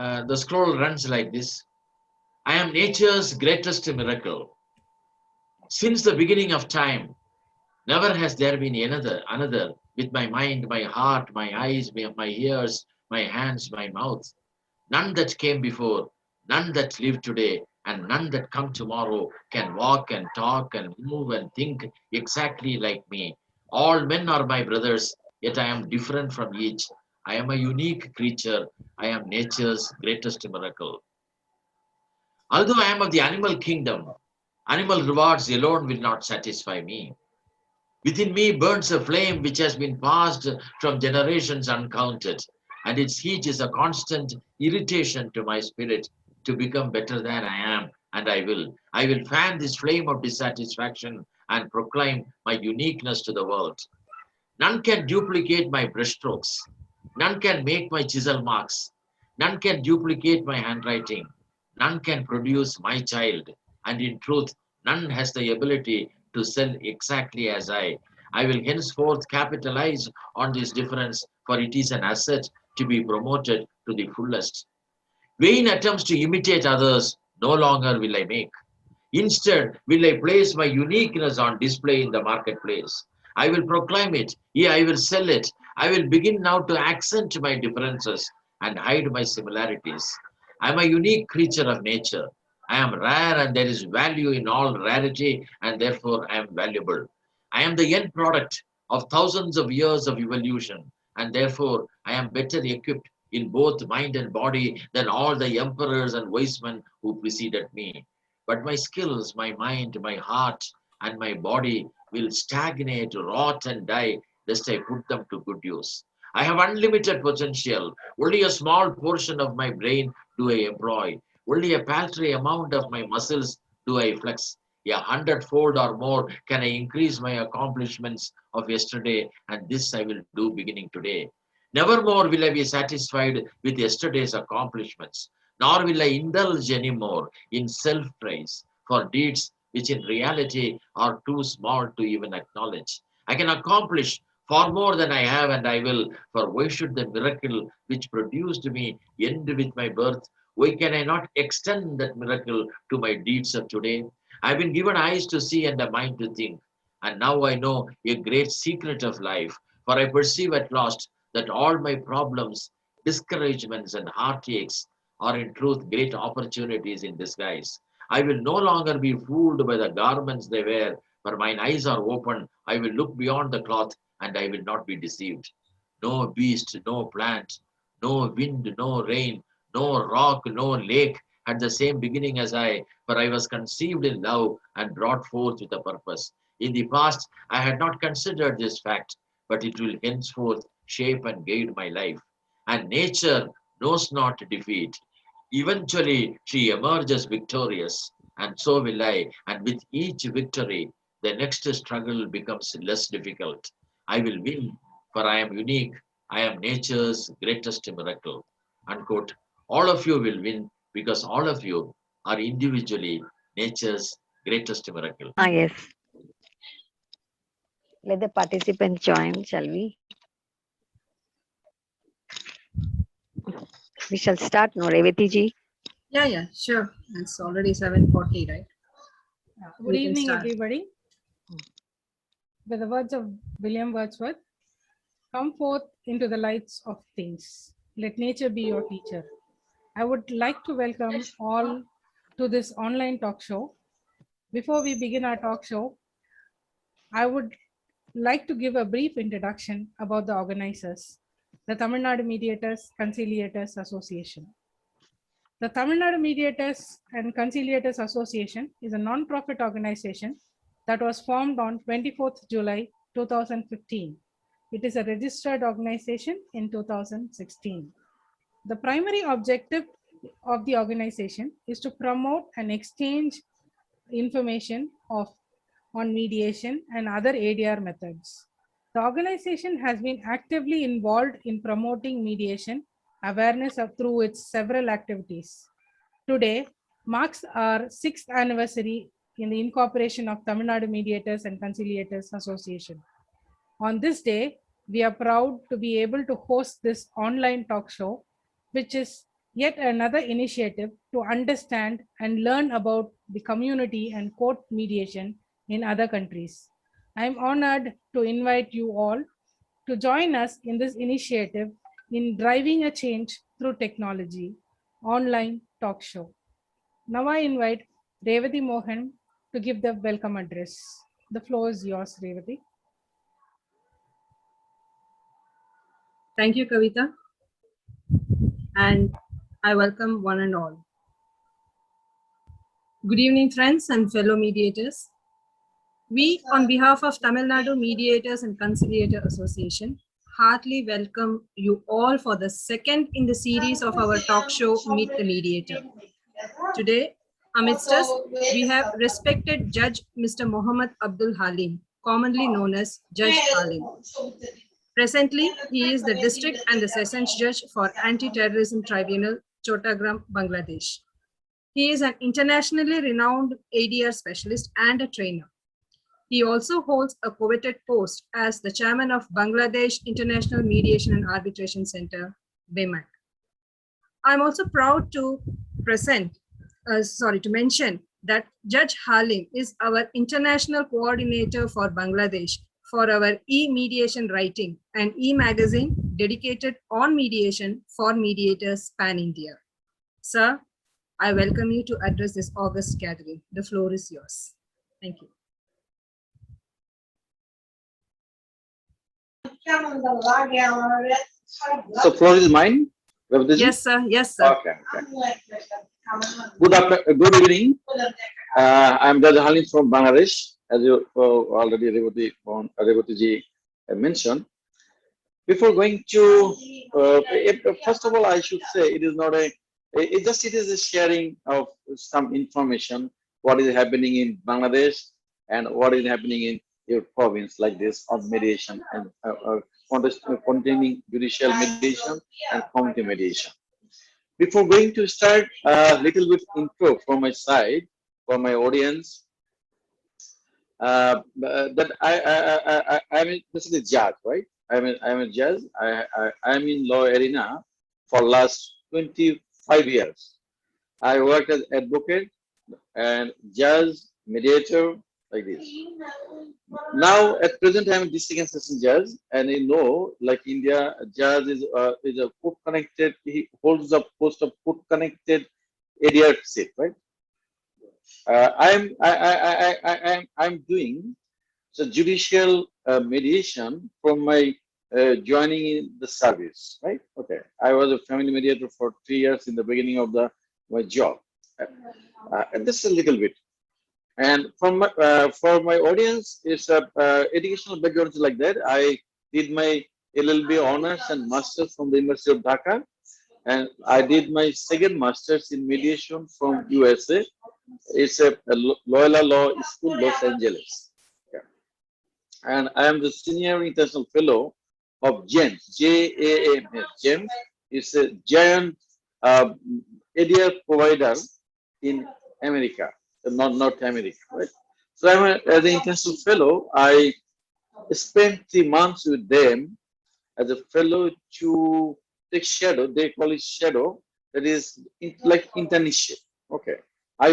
The scroll runs like this. I am nature's greatest miracle. Since the beginning of time, never has there been another with my mind, my heart, my eyes, my ears, my hands, my mouth. None that came before, none that live today, and none that come tomorrow can walk and talk and move and think exactly like me. All men are my brothers, yet I am different from each. I am a unique creature. I am nature's greatest miracle. Although I am of the animal kingdom, animal rewards alone will not satisfy me. Within me burns a flame which has been passed from generations uncounted, and its heat is a constant irritation to my spirit to become better than I am, and I will. I will fan this flame of dissatisfaction and proclaim my uniqueness to the world. None can duplicate my brushstrokes. None can make my chisel marks. None can duplicate my handwriting. None can produce my child. And in truth, none has the ability to sell exactly as I. I will henceforth capitalize on this difference, for it is an asset to be promoted to the fullest. Vain attempts to imitate others no longer will I make. Instead, will I place my uniqueness on display in the marketplace. I will proclaim it. Yeah, I will sell it. I will begin now to accent my differences and hide my similarities. I am a unique creature of nature. I am rare and there is value in all rarity and therefore I am valuable. I am the end product of thousands of years of evolution and therefore I am better equipped in both mind and body than all the emperors and wise men who preceded me. But my skills, my mind, my heart, and my body will stagnate, rot, and die lest I put them to good use. I have unlimited potential. Only a small portion of my brain do I employ. Only a paltry amount of my muscles do I flex. A hundredfold or more can I increase my accomplishments of yesterday, and this I will do beginning today. Nevermore will I be satisfied with yesterday's accomplishments, nor will I indulge anymore in self-praise for deeds which in reality are too small to even acknowledge. I can accomplish far more than I have and I will, for why should the miracle which produced me end with my birth? Why can I not extend that miracle to my deeds of today? I've been given eyes to see and a mind to think, and now I know a great secret of life, for I perceive at last that all my problems, discouragements, and heartaches are in truth great opportunities in disguise. I will no longer be fooled by the garments they wear, for mine eyes are open. I will look beyond the cloth and I will not be deceived. No beast, no plant, no wind, no rain, no rock, no lake had the same beginning as I, for I was conceived in love and brought forth with a purpose. In the past, I had not considered this fact, but it will henceforth shape and guide my life. And nature knows not defeat. Eventually, she emerges victorious, and so will I. And with each victory, the next struggle becomes less difficult. I will win, for I am unique. I am nature's greatest miracle. Unquote. All of you will win because all of you are individually nature's greatest miracle. Ah, yes. Let the participants join, shall we? We shall start, no, Revati ji. Yeah, sure. It's already 7:40, right? Good evening, start. everybody. With the words of William Wordsworth, come forth into the lights of things. Let nature be your teacher. I would like to welcome all to this online talk show. Before we begin our talk show, I would like to give a brief introduction about the organizers, the Tamil Nadu Mediators Conciliators Association. The Tamil Nadu Mediators and Conciliators Association is a non-profit organization that was formed on 24th July 2015. It is a registered organization in 2016. The primary objective of the organization is to promote and exchange information on mediation and other ADR methods. The organization has been actively involved in promoting mediation awareness through its several activities. Today marks our 6th anniversary in the incorporation of Tamil Nadu Mediators and Conciliators Association. On this day, we are proud to be able to host this online talk show, which is yet another initiative to understand and learn about the community and court mediation in other countries. I am honored to invite you all to join us in this initiative in driving a change through technology, online talk show. Now I invite Revati Mohan to give the welcome address. The floor is yours, Revati. Thank you, Kavita. And I welcome one and all. Good evening, friends and fellow mediators. We, on behalf of Tamil Nadu Mediators and Conciliator Association, heartily welcome you all for the second in the series of our talk show, Meet the Mediator. Today, amidst us, we have respected Judge Mr. Muhammad Abdul Halim, commonly known as Judge Halim. Presently, he is the District and the Sessions Judge for Anti-Terrorism Tribunal, Chottagram, Bangladesh. He is an internationally renowned ADR specialist and a trainer. He also holds a coveted post as the chairman of Bangladesh International Mediation and Arbitration Center, BEMAC. I'm also proud to mention that Judge Halim is our international coordinator for Bangladesh for our e-mediation writing and e-magazine dedicated on mediation for mediators pan-India. Sir, I welcome you to address this August gathering. The floor is yours. Thank you. So floor is mine? Yes, sir. Yes, sir. Okay. Good evening. I'm Judge Halim from Bangladesh, as you already Revati ji mentioned. Before going to, first of all, I should say it is not it is a sharing of some information, what is happening in Bangladesh and what is happening in your province like this on mediation and containing judicial mediation and community mediation. Before going to start, a little bit intro from my side, for my audience, that I'm basically a judge, right? I'm a judge. I'm in law arena for last 25 years. I worked as advocate and judge, mediator, like this. Now, at present, I'm a district and session judge, and you know, like India, a judge is a court connected. He holds the post of court connected area seat, right? I'm doing the judicial mediation from my joining in the service, right? Okay, I was a family mediator for 3 years in the beginning of my job, and this is a little bit. And from for my audience, it's educational background like that. I did my LLB honors and masters from the University of Dhaka, and I did my second masters in mediation from USA. It's a Loyola Law School, Los Angeles. Yeah. And I am the senior international fellow of GEMS, JAMS. GEMS is a giant ADR provider in America. North America, right? So I'm as an international fellow. I spent 3 months with them as a fellow to take shadow. They call it shadow. That is like internship. Okay. I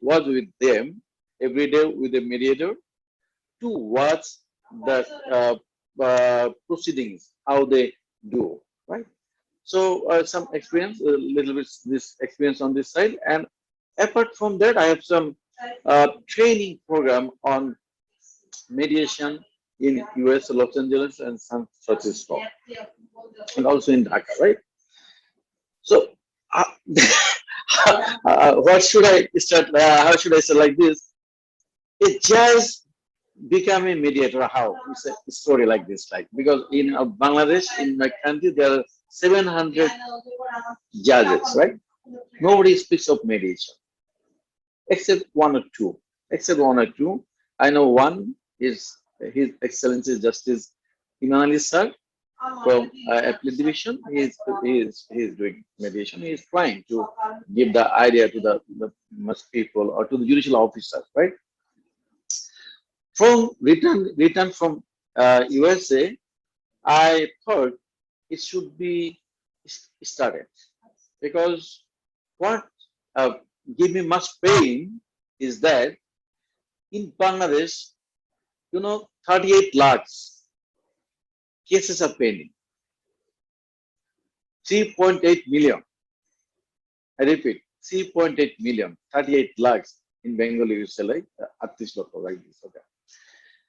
was with them every day with a mediator to watch the proceedings, how they do, right? So some experience, a little bit this experience on this side, and apart from that, I have some training program on mediation in US, Los Angeles, and San Francisco, and also in Dhaka, right? So, what should I start? How should I say like this? It just become a mediator. How? It's a story like this, like because in Bangladesh, in my country, there are 700 judges, right? Nobody speaks of mediation. Except one or two. I know one is His Excellency Justice Imam Ali Sir from Appellate Division. He is doing mediation. He is trying to give the idea to the most people or to the judicial officers, right? From return from USA, I thought it should be started. because what give me much pain is that in Bangladesh, 38 lakhs cases are pending. 3.8 million. I repeat, 3.8 million, 38 lakhs in Bengali, you say like 38 lakh, like this. Okay.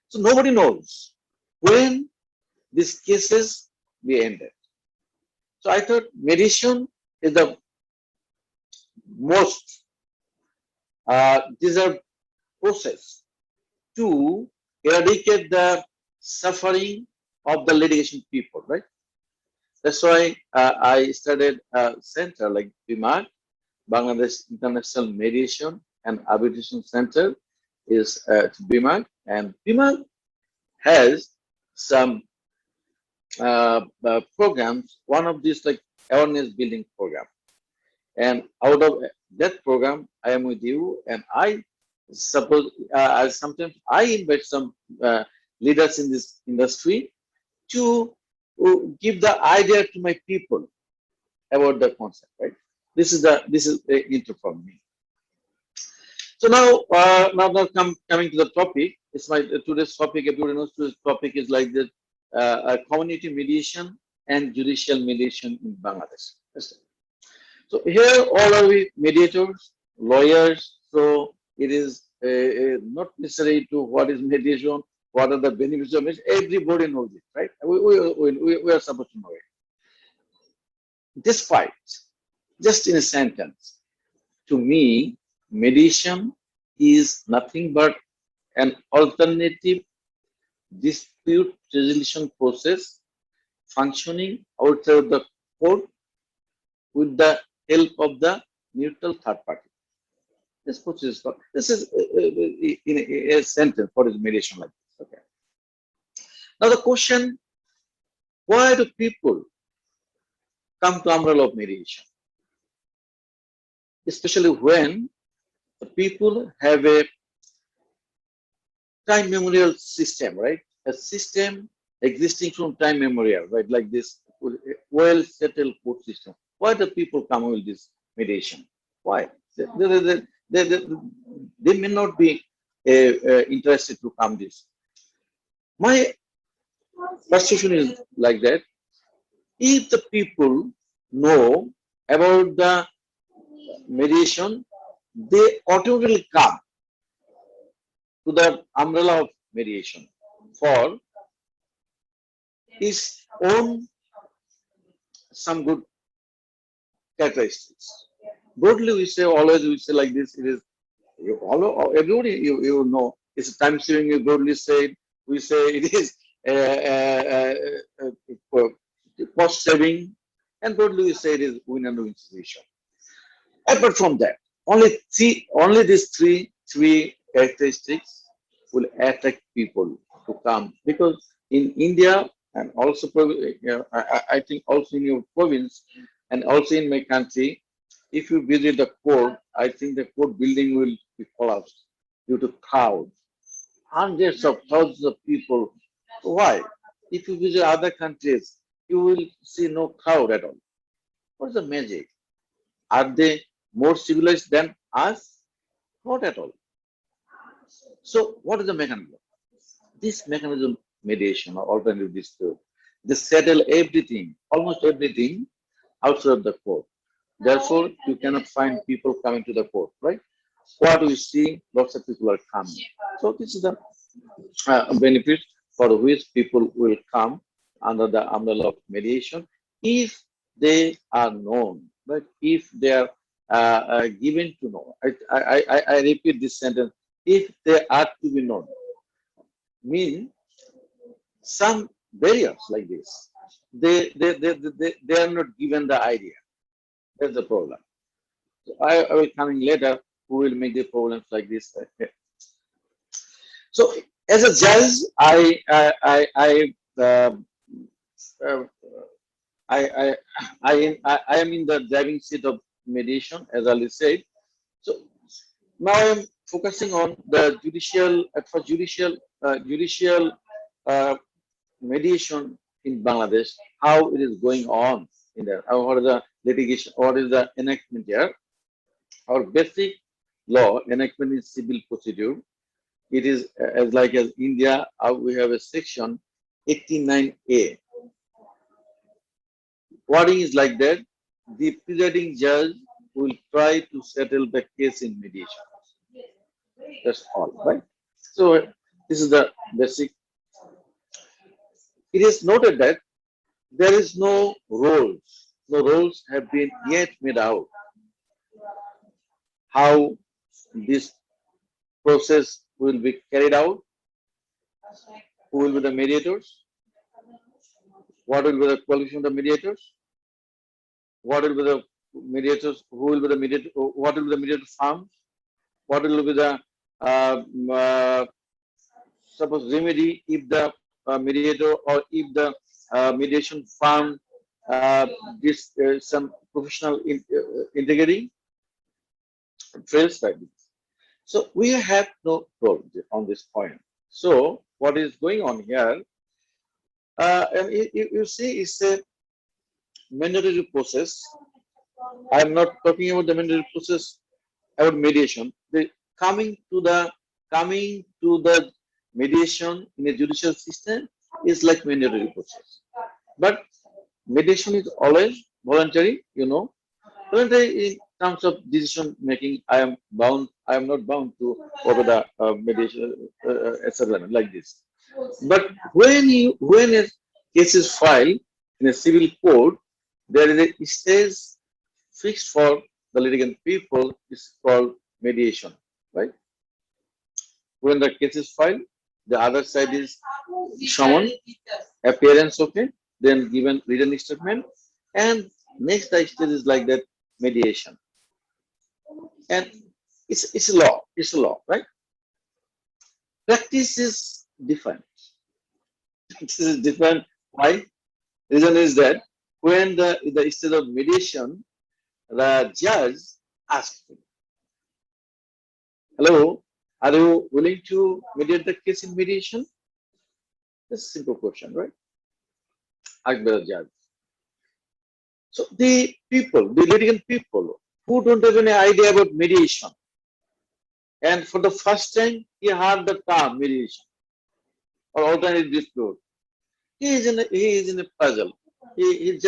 So nobody knows when these cases be ended. So I thought mediation is the most deserved process to eradicate the suffering of the litigation people, right? That's why I started a center like BIMAG, Bangladesh International Mediation and Arbitration Center is BIMAG, and BIMAG has some programs. One of these like awareness building program, and out of that program, I am with you, and I suppose sometimes I invite some leaders in this industry to give the idea to my people about the concept, right? This is the intro from me. So now coming to the topic. It's my today's topic. Everybody knows today's topic is like this: community mediation and judicial mediation in Bangladesh. So here all are we mediators, lawyers. So it is not necessary to what is mediation, what are the benefits of it. Everybody knows it, right? We are supposed to know it. Despite, just in a sentence, to me, mediation is nothing but an alternative dispute resolution process functioning outside of the court with the help of the neutral third party. This process is called, this is in a sentence, what is mediation like this? Okay. Now the question, why do people come to umbrella of mediation? Especially when the people have a time memorial system, right? A system existing from time memorial, right? Like this well settled court system. Why do people come with this mediation? Why? They may not be interested to come this. My perception is like that. If the people know about the mediation, they automatically come to the umbrella of mediation for his own some good characteristics. Broadly, we say always we say like this. It is everybody you know. It's time saving. You broadly say we say it is cost saving, and broadly we say it is win and win situation. Apart from that, only these three characteristics will attract people to come, because in India and also I think also in your province and also in my country, if you visit the court, I think the court building will be collapsed due to crowd, hundreds of thousands of people. Why? If you visit other countries, you will see no crowd at all. What is the magic? Are they more civilized than us? Not at all. So what is the mechanism? This mechanism, mediation or alternative dispute, they settle everything, almost everything outside of the court. Therefore, you cannot find people coming to the court, right? What we see, lots of people are coming. So this is the benefit for which people will come under the umbrella of mediation if they are known, right? If they are given to know. I repeat this sentence: if they are to be known, mean some barriers like this. They are not given the idea. That's the problem. So I will coming later who will make the problems like this. So as a judge, I am in the driving seat of mediation, as Ali said. So now I am focusing on the judicial mediation in Bangladesh, how it is going on in there, what are the litigation, what is the enactment here? Our basic law enactment is civil procedure. It is as like as India, we have a section 89A. Wording is like that. The presiding judge will try to settle the case in mediation. That's all, right? So this is the basic. It is noted that there is no rules. No rules have been yet made out how this process will be carried out. Who will be the mediators? What will be the qualification of the mediators? What will be the mediators? Who will be the mediator? What will be the mediator firm? What will be the suppose remedy if the mediator or if the mediation firm this some professional integrity trails like this. So we have no role on this point. So what is going on here? And you see, it's a mandatory process. I'm not talking about the mandatory process about mediation. The coming to the mediation in a judicial system is like mandatory process. But mediation is always voluntary, you know. Voluntary in terms of decision making, I am not bound to follow the mediation settlement like this. But when a case is filed in a civil court, there is a stage fixed for the litigant people is called mediation, right? When the case is filed, the other side is summoned, appearance, okay, then given written statement, and next stage is like that mediation. And it's a law, right? Practice is different. Practice is different. Why? Reason is that when the stage of mediation, the judge asks him, hello, are you willing to mediate the case in mediation? That's a simple question, right? Asked by the judge. So the litigant people who don't have any idea about mediation, and for the first time he heard the term mediation or alternative dispute, he is in a puzzle. He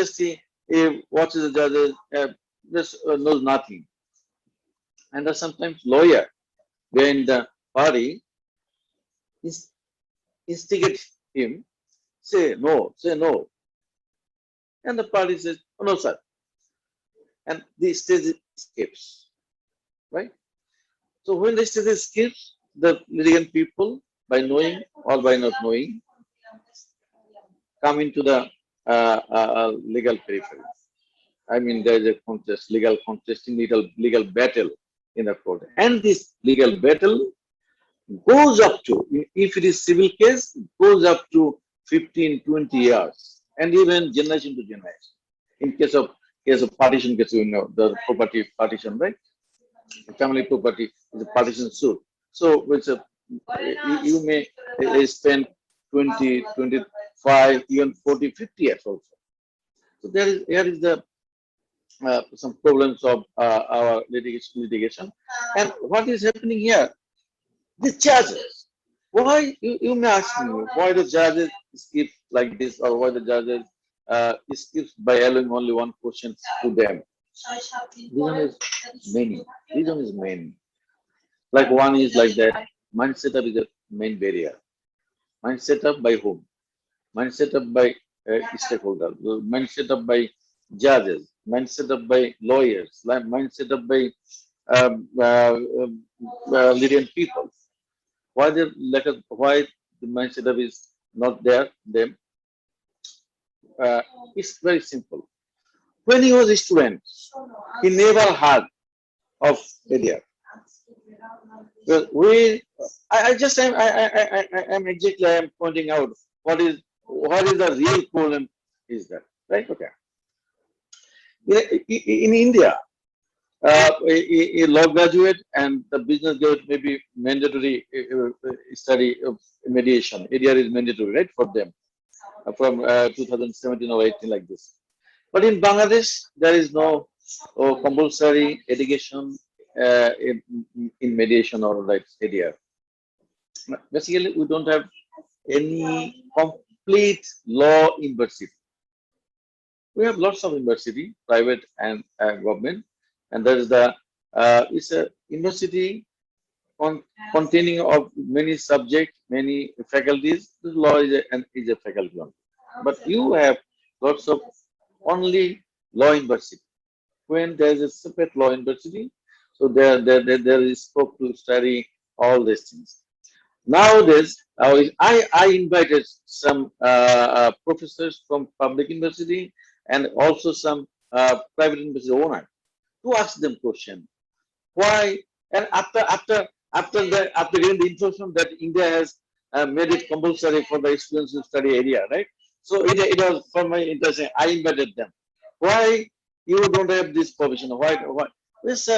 watches the judges, just knows nothing. And sometimes lawyer behind the party instigate him, say no. And the party says, oh, no, sir. And the stage escapes, right? So when the stage escapes, the litigant people, by knowing or by not knowing, come into the legal periphery. I mean, there is a contest, legal contesting, legal battle in the court. And this legal battle goes up to, if it is civil case, it goes up to 15, 20 years, and even generation to generation. In case of partition case, you know, the property partition, right? Family property is a partition suit. So which you may spend 20, 25, even 40, 50 years also. So here is the some problems of our litigation. And what is happening here? The judges. Why you may ask me why the judges skip like this, or why the judges skips by allowing only one question to them? Reason is many. Like one is like that. Mind setup is the main barrier. Mind setup by whom? Mind setup by stakeholders. Mind setup by judges. Mind setup by lawyers. Mind setup by litigant people. Why why the mind setup is not there? Them. It's very simple. When he was a student, he never heard of media. Well, I am pointing out what is the real problem is that, right? Okay. In India, a law graduate and the business graduate may be mandatory study of mediation. ADR is mandatory, right, for them from 2017 or 18 like this. But in Bangladesh, there is no compulsory education in mediation or rights area. Basically, we don't have any complete law university. We have lots of university, private and government, and there is the it's a university containing of many subjects, many faculties. The law is a faculty only. But you have lots of only law university. When there is a separate law university, so there is scope to study all these things. Nowadays, I invited some professors from public university and also some private university owner to ask them question. Why? And after getting the information that India has made it compulsory for the students to study area, right? So it was for my interest. I invited them. Why you don't have this provision? Why? Yes,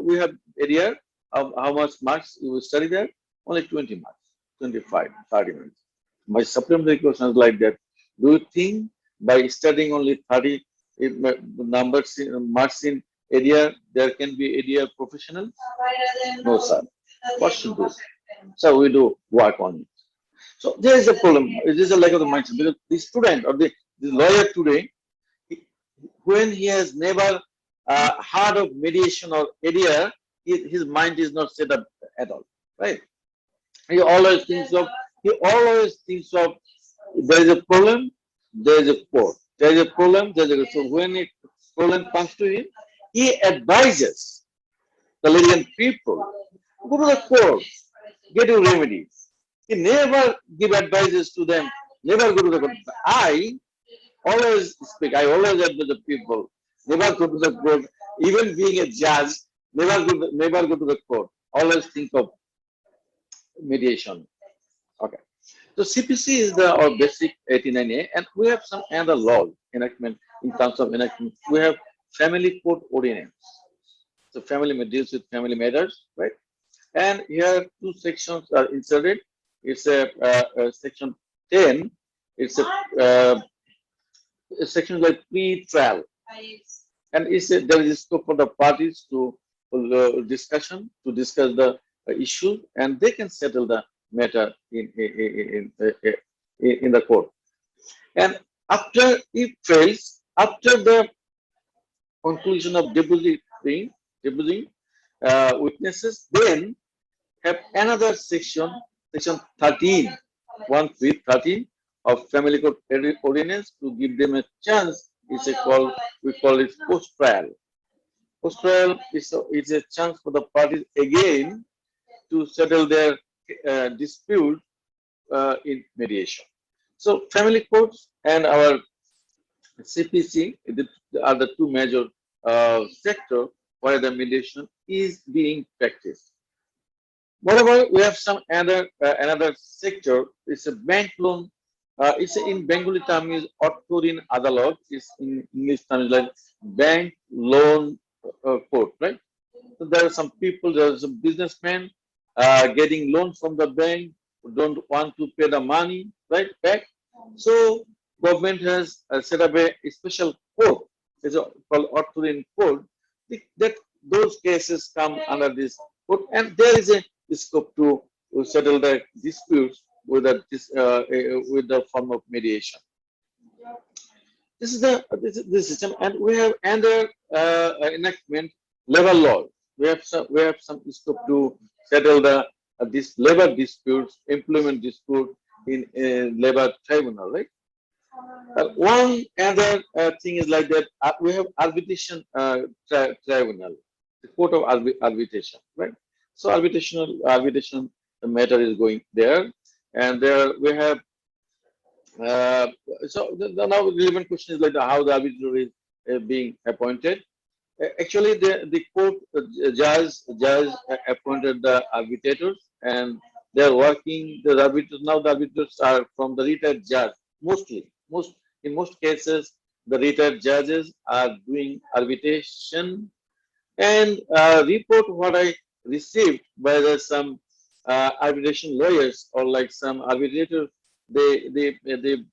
we have area of how much marks you will study there? Only 20 marks, 25, 30 minutes. My supplementary question is like that. Do you think by studying only 30 numbers marks in area, there can be area professional? No, sir. What should do? So we do work on it. So there is a problem. It is a lack of the mindset because the student or the lawyer today, when he has never heard of mediation or area, his mind is not set up at all, right? He always thinks of there is a problem, there is a court. There is a problem, there is a so when a problem comes to him, he advises the Lydian people, go to the court, get your remedies. He never give advices to them, never go to the court. I always speak, I always advise the people, never go to the court, even being a judge, never go to the court. Always think of mediation. Okay. So CPC is our basic 89A, and we have some other law enactment in terms of enactment. We have family court ordinance. So family deals with family matters, right? And here two sections are inserted. It's a section 10. It's a section like pre-trial, and there is a scope for the parties to discuss the issue, and they can settle the matter in the court. And after it fails, after the conclusion of depositing witnesses, then have another section 13, 13 of family court ordinance to give them a chance. We call it post trial. Post trial is a chance for the parties again to settle their dispute in mediation. So family courts and our CPC are the two major sectors where the mediation is being practiced. Moreover, we have some another sector. It's a bank loan. It's in Bengali term is Ottorin Adalat. It's in English term is like bank loan court, right? So there are some people, there are some businessmen getting loans from the bank who don't want to pay the money, right, back. So government has set up a special court. It's called Ottorin court. That those cases come under this court, and there is a scope to settle the disputes with the form of mediation. This is the system, and we have under enactment labor law. We have some scope to settle the this labor disputes, employment dispute in labor tribunal, right? One other thing is like that. We have arbitration tribunal, the court of arbitration, right? So arbitration matter is going there, and there we have. So the now relevant question is like how the arbitrator is being appointed. Actually, the court judge appointed the arbitrators, and they are working. The arbitrators now the arbitrators are from the retired judge mostly. In most cases, the retired judges are doing arbitration. And report what I received by some arbitration lawyers or like some arbitrators, the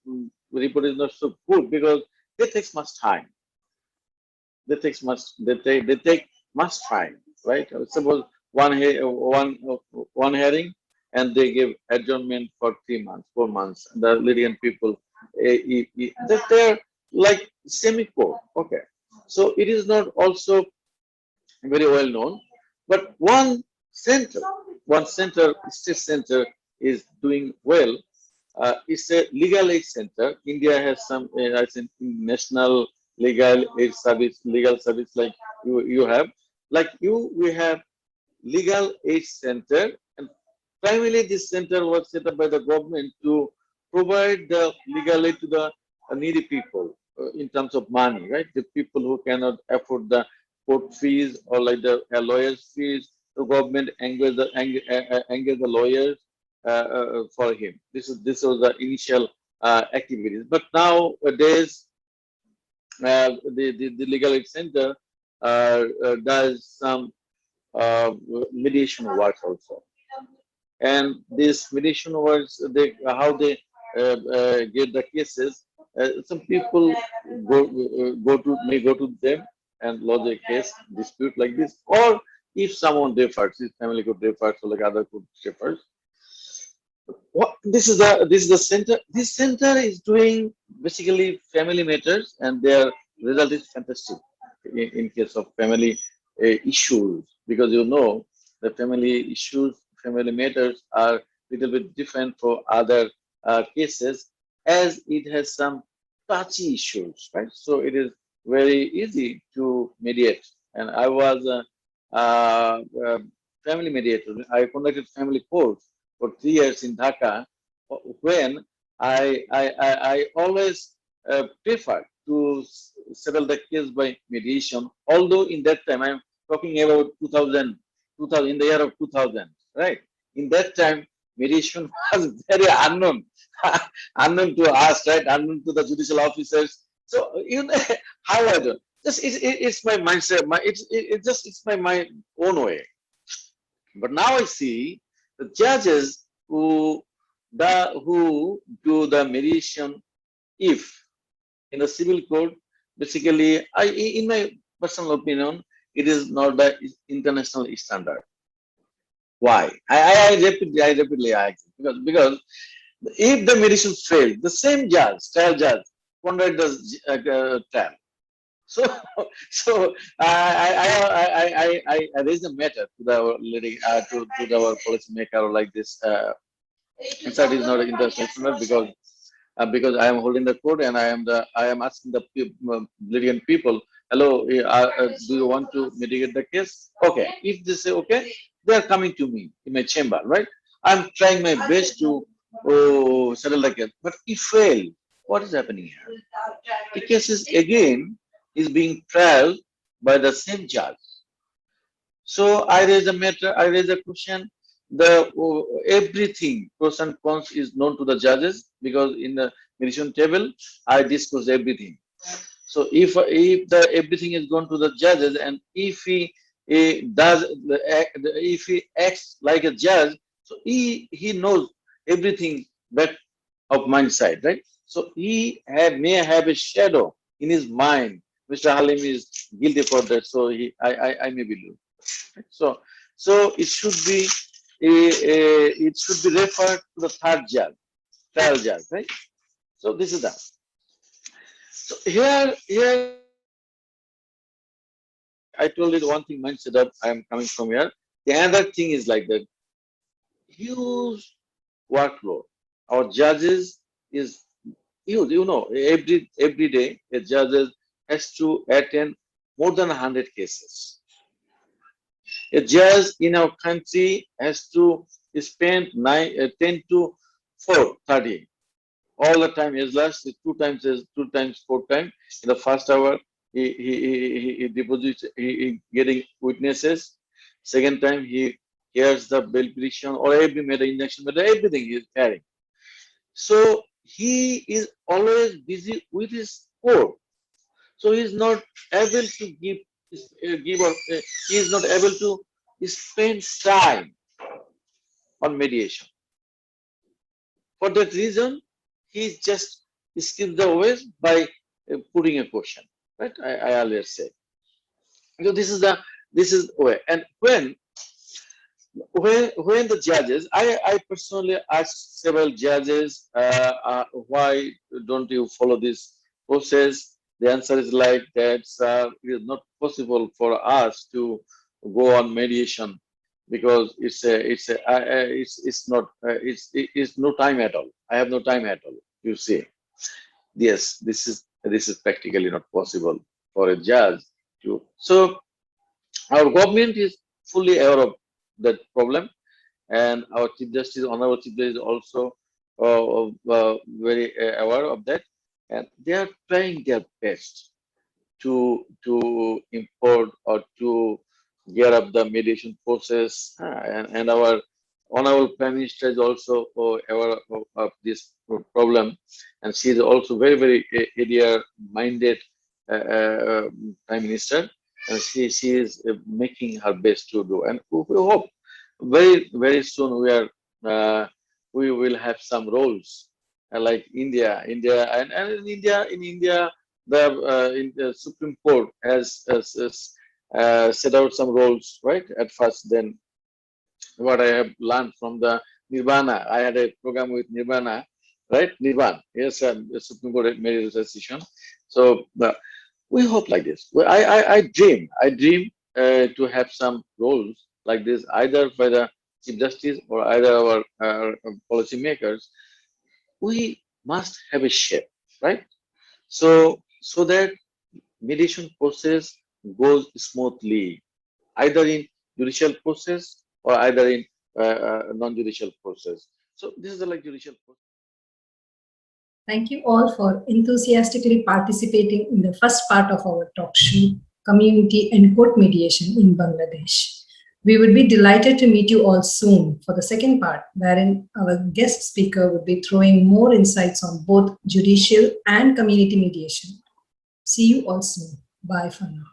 report is not so good because they take much time. They take much time, right? Suppose one hearing, and they give adjournment for 3 months, 4 months. The litigant people, that they're like semi-court. Okay, so it is not also very well known, but center, state center is doing well. It's a legal aid center. India has some, I think, national legal aid service, legal service like you have. Like you, we have legal aid center, and primarily this center was set up by the government to provide the legal aid to the needy people in terms of money, right? The people who cannot afford the court fees or like the lawyers' fees, the government engage the lawyers for him. This was the initial activities. But nowadays, the legal aid center does some mediation work also. And this mediation works, how they get the cases. Some people may go to them and lodge a case dispute like this, or if someone refers, his family could refer, so like other could refer. What this is the center. This center is doing basically family matters, and their result is fantastic in case of family issues, because the family issues, family matters are little bit different for other cases, as it has some touchy issues, right? So it is very easy to mediate. And I was a family mediator. I conducted family courts for 3 years in Dhaka, when I always prefer to settle the case by mediation. Although in that time, I'm talking about 2000, in the year of 2000, right? In that time, mediation was very unknown, unknown to us, right? Unknown to the judicial officers. So how I do? It's my mindset. It's my own way. But now I see the judges who do the mediation, if in the civil court, basically, in my personal opinion, it is not the international standard. Why? I repeatedly argue, because if the mediation failed, the same trial judge, conduct the trial. So, I raise the matter to to our policy maker like this. Inside is not an international standard, because I am holding the court, and I am asking the litigant people, hello, do you want to mitigate the case? Okay, if they say okay, they are coming to me in my chamber, right? I'm trying my best to settle the case, but if fail, what is happening here? The case is being tried by the same judge. So I raise a question. Everything, pros and cons, is known to the judges, because in the mediation table I discuss everything. So if everything is gone to the judges, and if he acts like a judge, so he knows everything that of mind side, right? So he may have a shadow in his mind. Mr. Halim is guilty for that, so I may be lose. So it should be referred to the third judge, trial judge, right? So this is that. So here I told you one thing, mindset up. I am coming from here. The other thing is like that huge workload. Our judges is huge. Every day a judge has to attend more than 100 cases. A judge in our country has to spend 10 to 4:30 all the time. His last is two times, 4 times. In the first hour, he deposits, he getting witnesses. Second time, he hears the bail petition or every matter, injunction matter, everything he is hearing. So he is always busy with his court. So he is not able to he is not able to spend time on mediation. For that reason, he just skips the ways by putting a question, right? I always say. So this is way. And when the judges, I personally asked several judges, why don't you follow this process? The answer is like that, sir, it is not possible for us to go on mediation because it's not it's no time at all. I have no time at all. You see, yes, this is practically not possible for a judge to. So our government is fully aware of that problem, and our Chief Justice, Honorable Chief Justice, is also very aware of that, and they are trying their best to import or to gear up the mediation process, and our Honorable Prime Minister is also aware of this problem, and she is also very area-minded Prime Minister, and she is making her best to do, and we hope very soon we will have some roles like India, and in India the Supreme Court has set out some roles, right? At first, then what I have learned from the Nirvana, I had a program with Nirvana, right? Nirvana, yes, the Supreme Court made a decision. So we hope like this. I dream to have some roles like this, either by the Chief Justice or either our policy makers. We must have a shape, right? So that mediation process goes smoothly, either in judicial process or either in non-judicial process. So this is the like judicial process. Thank you all for enthusiastically participating in the first part of our talk show, Community and Court Mediation in Bangladesh. We would be delighted to meet you all soon for the second part, wherein our guest speaker would be throwing more insights on both judicial and community mediation. See you all soon. Bye for now.